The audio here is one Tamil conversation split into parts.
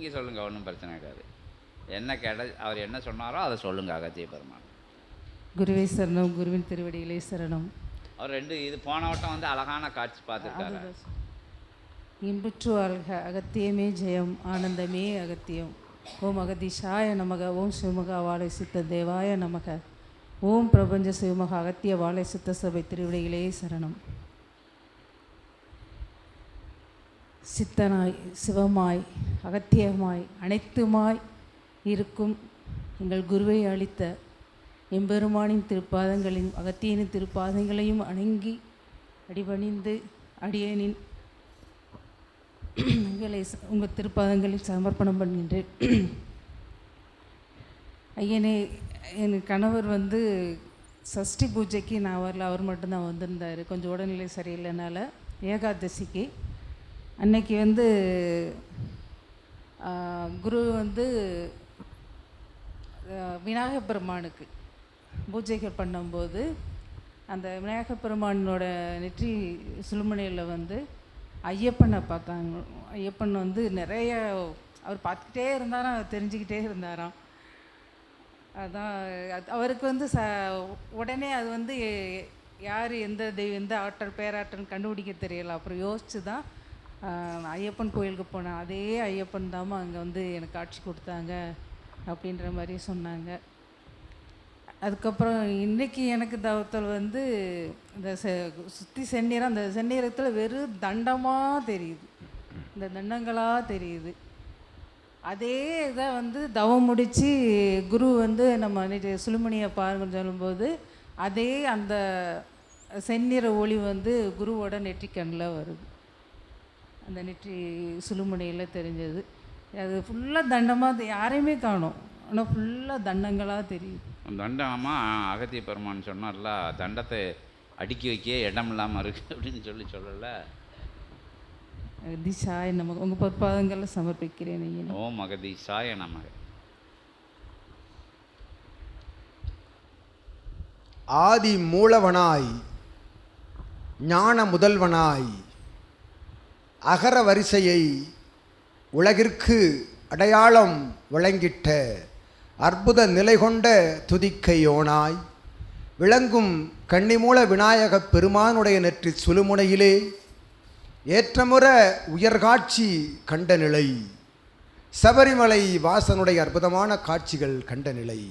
நீங்கள் சொல்லுங்கள், ஒன்றும் பிரச்சனை கிடையாது. என்ன அவர் என்ன சொன்னாரோ அதை சொல்லுங்கள் அகத்திய பெருமான். குருவே சரணம், குருவின் திருவடிகளே சரணம். அவர் இது போன வட்டம் வந்து அழகான காட்சி பார்த்துருக்காரு. இன்புற்று வாழ்க அகத்தியமே ஜெயம், ஆனந்தமே அகத்தியம். ஓம் அகதீஷாய நமக, ஓம் சிவமகா வாழை சித்த தேவாய நமக, ஓம் பிரபஞ்ச சிவமக அகத்திய வாழை சித்த சபை திருவிடைகளே சரணம். சித்தனாய் சிவமாய் அகத்தியமாய் அனைத்துமாய் இருக்கும் எங்கள் குருவை அளித்த எம்பெருமானின் திருப்பாதங்களின் அகத்தியனின் திருப்பாதங்களையும் அணங்கி அடிபணிந்து அடியனின் உங்கள் திருப்பாதங்களில் சமர்ப்பணம் பண்ணுகின்றேன். ஐயனே, என் கணவர் வந்து சஷ்டி பூஜைக்கு நான் வரல, அவர் மட்டும்தான் வந்திருந்தார். கொஞ்சம் உடல்நிலை சரியில்லைனால ஏகாதசிக்கு அன்னைக்கு வந்து குரு வந்து விநாயகப் பெருமானுக்கு பூஜைகள் பண்ணும்போது அந்த விநாயகப் பெருமானோட நெற்றி சுழுமனையில் வந்து ஐயப்பனை பார்த்தாங்க. ஐயப்பன் வந்து நிறைய அவர் பார்த்துக்கிட்டே இருந்தாராம், தெரிஞ்சுக்கிட்டே இருந்தாராம். அதான் அவருக்கு வந்து உடனே அது வந்து யார் எந்த தெய்வம் எந்த ஆற்றல் பேராற்றல் கண்டுபிடிக்க தெரியல. அப்புறம் யோசித்து தான் ஐயப்பன் கோயிலுக்கு போனேன். அதே ஐயப்பன் தாம்மா அங்கே வந்து எனக்கு காட்சி கொடுத்தாங்க அப்படின்ற மாதிரி சொன்னாங்க. அதுக்கப்புறம் இன்றைக்கி எனக்கு தவத்தல் வந்து இந்த சுற்றி செந்நீரம், அந்த செந்நீரத்தில் வெறும் தண்டமாக தெரியுது, இந்த தண்டங்களாக தெரியுது. அதே இதை வந்து தவம் முடித்து குரு வந்து நம்ம சுழுமணியை பாருங்கன்னு சொல்லும்போது அதே அந்த செந்நிற ஒளி வந்து குருவோட நெற்றிக்கண்ணில் வருது. அந்த நெற்றி சுழுமணியில் தெரிஞ்சது. அது ஃபுல்லாக தண்டமாக யாரையுமே காணும், ஆனால் ஃபுல்லாக தண்டங்களாக தெரியுது. தண்டமாக அகத்திய பெருமான் சொன்னார்ல, தண்டத்தை அடுக்கி வைக்க இடம் இல்லாமல் இருக்குது அப்படின்னு சொல்லலை. அகதீஷாய நமக, உங்கள் பொற்பாதங்களை சமர்ப்பிக்கிறேன். ஓம் அகதீஷாய நமக. ஆதி மூலவனாய் ஞான முதல்வனாய் அகர வரிசையை உலகிற்கு அடையாளம் வழங்கிட்ட அற்புத நிலை கொண்ட துதிக்கையோனாய் விளங்கும் கன்னிமூல விநாயகப் பெருமானுடைய நெற்றி சுழுமுனையிலே ஏற்றமுற உயர்காட்சி கண்ட நிலை, சபரிமலை வாசனுடைய அற்புதமான காட்சிகள் கண்ட நிலை.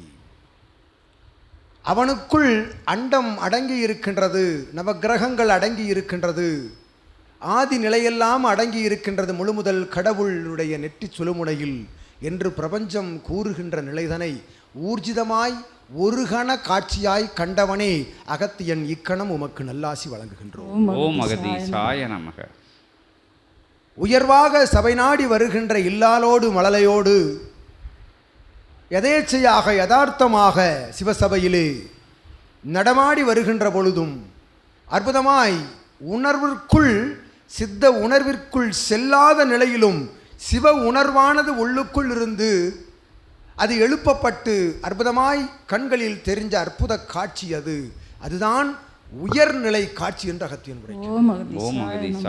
அவனுக்குள் அண்டம் அடங்கி இருக்கின்றது, நவக்கிரகங்கள் அடங்கி இருக்கின்றது, ஆதி நிலையெல்லாம் அடங்கி இருக்கின்றது முழுமுதல் கடவுளுடைய நெற்றி சுழுமுனையில் என்று பிரபஞ்சம் கூறுகின்ற நிலைதனை ஊர்ஜிதமாய் ஒரு கண காட்சியாய் கண்டவனே அகத்தியன், இக்கணம் உமக்கு நல்லாசி வழங்குகின்றோம். ஓம் அகதீஷாய நமக. உயர்வாக சபை நாடி வருகின்ற இல்லாலோடு மழலையோடு எதேச்சையாக யதார்த்தமாக சிவசபையிலே நடமாடி வருகின்ற பொழுதும் அற்புதமாய் உணர்விற்குள் சித்த உணர்விற்குள் செல்லாத நிலையிலும் சிவ உணர்வானது உள்ளுக்குள் இருந்து அது எழுப்பப்பட்டு அற்புதமாய் கண்களில் தெரிஞ்ச அற்புத காட்சி அது. அதுதான் உயர்நிலை காட்சி என்று அகத்தியன் உரைக்கிறார்.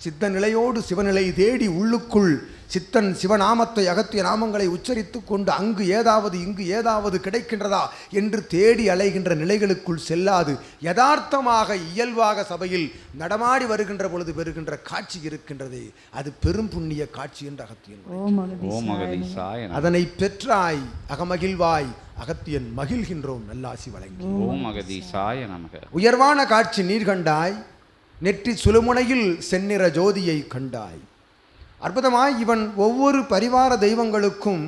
சித்த நிலையோடு சிவநிலை தேடி உள்ளுக்குள் சித்தன் சிவநாமத்தை அகத்திய நாமங்களை உச்சரித்து கொண்டு அங்கு ஏதாவது இங்கு ஏதாவது கிடைக்கின்றதா என்று தேடி அலைகின்ற நிலைகளுக்குள் செல்லாது யதார்த்தமாக இயல்பாக சபையில் நடமாடி வருகின்ற பொழுது பெறுகின்ற காட்சி இருக்கின்றதே, அது பெரும் புண்ணிய காட்சி என்று அகத்தியன். அதனை பெற்றாய் அகமகிழ்வாய் அகத்தியன் மகிழ்கின்றோம், நல்லாசி வழங்கி. உயர்வான காட்சி நீர் கண்டாய், நெற்றி சுழுமுனையில் செந்நிற ஜோதியை கண்டாய். அற்புதமாய் இவன் ஒவ்வொரு பரிவார தெய்வங்களுக்கும்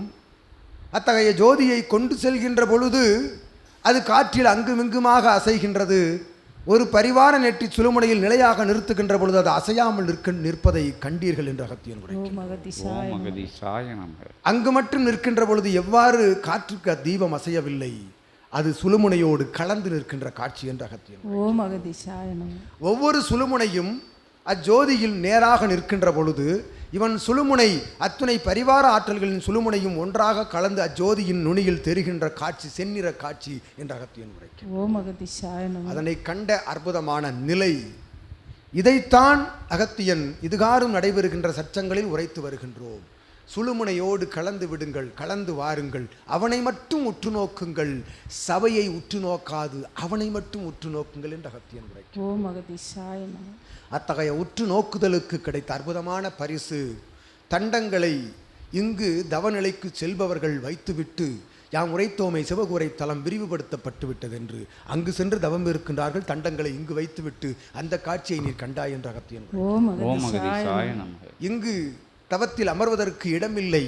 அத்தகைய ஜோதியை கொண்டு செல்கின்ற பொழுது அது காற்றில் அங்குமிங்குமாக அசைகின்றது. ஒரு பரிவார நெற்றி சுழுமுனையில் நிலையாக நிறுத்துகின்ற பொழுது அது அசையாமல் நிற்பதை கண்டீர்கள் என்று அகத்தியன் உரைக்கிறார். அங்கு மட்டும் நிற்கின்ற பொழுது எவ்வாறு காற்றுக்கு தீபம் அசையவில்லை, அது சுழுமுனையோடு கலந்து நிற்கின்ற காட்சி என்று அகத்தியன். ஒவ்வொரு சுழுமுனையும் அஜோதியில் நேராக நிற்கின்ற பொழுது இவன் சுழுமுனை அத்துணை பரிவார ஆற்றல்களின் சுழுமுனையும் ஒன்றாக கலந்து அஜோதியின் நுனியில் தெரிகின்ற காட்சி செந்நிற காட்சி என்று அகத்தியன் உரைக்கிறார். அதனை கண்ட அற்புதமான நிலை இதைத்தான் அகத்தியன் இதுகாரும் நடைபெறுகின்ற சச்சங்களில் உரைத்து வருகின்றோம். சுழுமுனையோடு கலந்து விடுங்கள், கலந்து வாருங்கள். அவனை மட்டும் உற்று நோக்குங்கள், சபையை உற்று நோக்காது அவனை மட்டும் உற்று நோக்குங்கள் என்று அகத்தியன் உரைக்கிறார். ஓம் அகதீசாய நம. அத்தகைய உற்று நோக்குதலுக்கு கிடைத்த அற்புதமான பரிசு, தண்டங்களை இங்கு தவநிலைக்கு செல்பவர்கள் வைத்துவிட்டு, யாம் உரைத்தோமை சிவகுரை தலம் விரிவுபடுத்தப்பட்டு விட்டது என்று அங்கு சென்று தவம் இருக்கின்றார்கள். தண்டங்களை இங்கு வைத்துவிட்டு அந்த காட்சியை நீர் கண்டாய் என்று அகத்தியன். ஓம் ஓம் அகதீசாய அகதீசாய நம. நமக. இங்கு தவத்தில் அமர்வதற்கு இடமில்லை.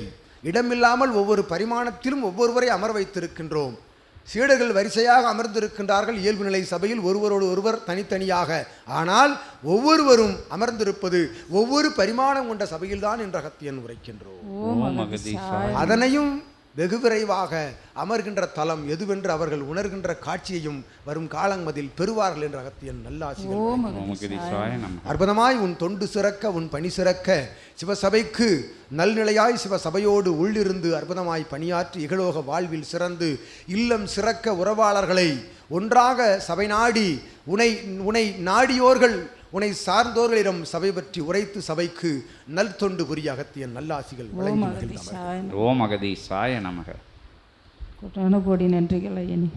இடமில்லாமல் ஒவ்வொரு பரிமாணத்திலும் ஒவ்வொருவரை அமர வைத்திருக்கின்றோம். சீடர்கள் வரிசையாக அமர்ந்திருக்கின்றார்கள் இயல்பு நிலை சபையில், ஒருவரோடு ஒருவர் தனித்தனியாக. ஆனால் ஒவ்வொருவரும் அமர்ந்திருப்பது ஒவ்வொரு பரிமாணம் கொண்ட சபையில்தான் என்று அகத்தியன் உரைக்கின்றோம். ஓம் ஓம் அகதீசாய அகதீசாய. அதனையும் வெகு விரைவாக அமர்கின்ற தலம் எதுவென்று அவர்கள் உணர்கின்ற காட்சியையும் வரும் காலங்களில் பெறுவார்கள் என்று அகத்தியன் நல்லாசிகள். ஓம் ஓம் அகதீசாய நமக. அற்புதமாய் உன் தொண்டு சிறக்க, உன் பணி சிறக்க, சிவசபைக்கு நல்நிலையாய் சிவசபையோடு உள்ளிருந்து அற்புதமாய் பணியாற்றி இகலோக வாழ்வில் சிறந்து இல்லம் சிறக்க உறவாளர்களை ஒன்றாக சபை நாடி உனை நாடியோர்கள் உனை சார்ந்தோர்களிடம் சபை பற்றி உரைத்து சபைக்கு நல் தொண்டு புரிய அகத்தியன் நல்லாசிகள் ஓம் வழங்கி மகிழ்ந்தார். அகதீசாய நம. ஓம் அகதீசாய நமக. கோடான கோடி நன்றிகள் ஐயனே.